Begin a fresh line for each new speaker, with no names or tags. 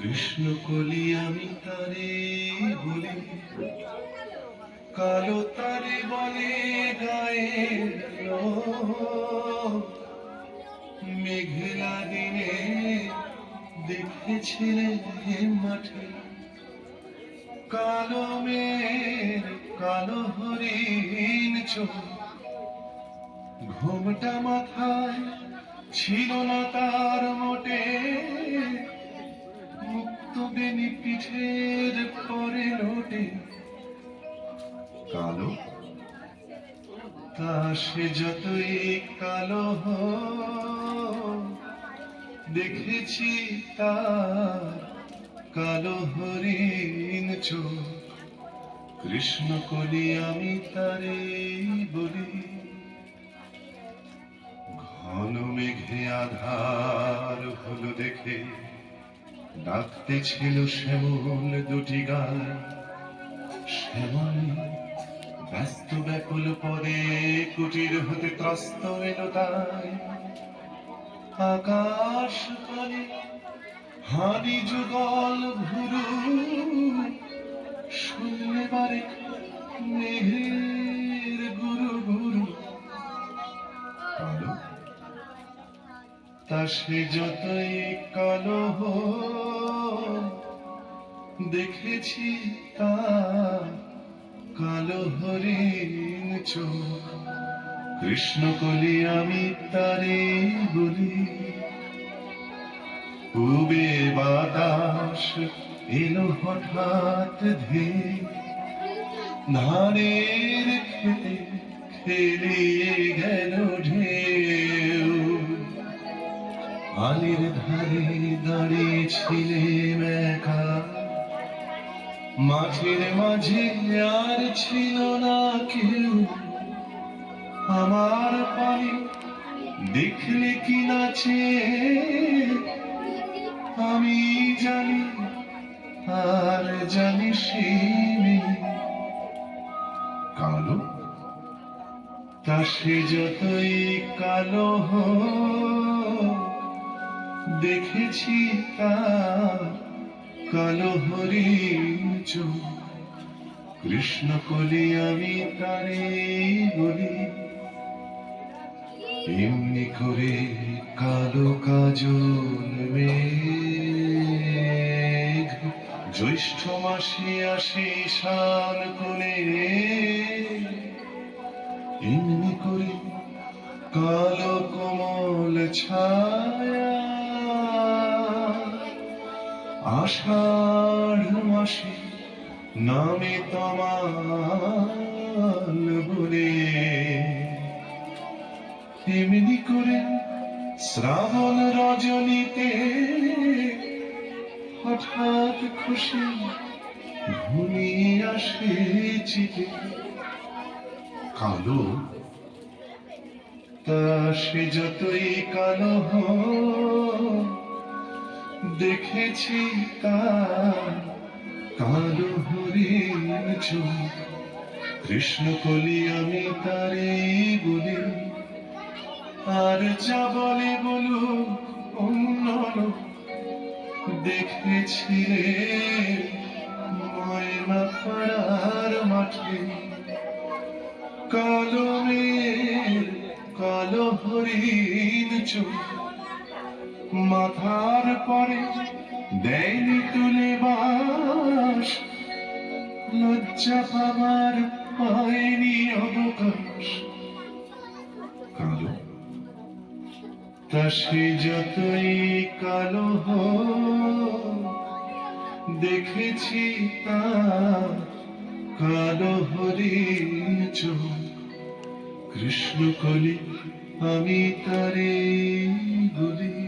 কৃষ্ণ কলি আমি তারে বলি, কালো তারে বলে গায়ের লোক। মেঘলা দিনে দেখেছিলেন মাঠে কালো মেঘ, কালো হরিণ চোখ। ঘোমটা মাথায় ছিল না তার মোটে, মুক্ত বেনি পিঠের পরে লোটে। কালো তা সে যতই কালো হোক, দেখেছি তার কালো হরিণ চোখ। কৃষ্ণ কলি আমি তারে বলি। ঘন মেঘে আধার হলো দেখে ডাকতে ছিল শ্যামল দুটি গান। শ্যামলে ব্যস্ত ব্যাকুল পরে কুটির হতে ত্রস্ত এলো তাই। আকাশ পানে হানি যুগল ভুরু, শুনলে বারে মেঘের গুরু গুরু। কালো তা সে যতই কালো হোক, দেখেছি তার কালো হরিণ চোখ। কৃষ্ণ কলি আমি তারে বলি। পূবে বাতাস এলো হঠাৎ ধেয়ে, ধানের খেতে খেলিয়ে গেল ঢেউ। আলির ধারে দাঁড়িয়ে ছিলেম একা, মাঠের মাঝে আর ছিল না কেউ। আমার পানি দেখলে কি নাচে আমি জানি, আর জানি শিমি। কালো তা সে যতই কালো হোক, দেখেছি তার কালো হরিণ চোখ। কৃষ্ণ কলি আমি তারে বলি। এমনি করে কালো কাজল মেঘ জ্যৈষ্ঠ মাসে আসে শান কোণে। এমনি করে কালো কোমল ছায়া আষাঢ় মাসে নামে তমাল বলে। এমনি করে শ্রাবণ রজনীতে হঠাৎ খুশি ঘুমিয়ে আসে চিতে। কালো তা সে যতই কালো হোক, দেখেছি তার কালো হরিণ চোখ। কৃষ্ণ কলি আমি তারে বলি। আর যা বলে বলুক অন্য লোক, দেখেছিলে ময়না পাড়ার মাঠে কালো মেঘ, কালো হরিণ চোখ। মাথার পরে দেয়নি তুলে বাস, লজ্জা পাবার পায়নি অবকাশ। কালো তা সে যতই কালো হোক, দেখেছি তার কালো হরিণ চোখ। কৃষ্ণ কলি আমি তারে বলি।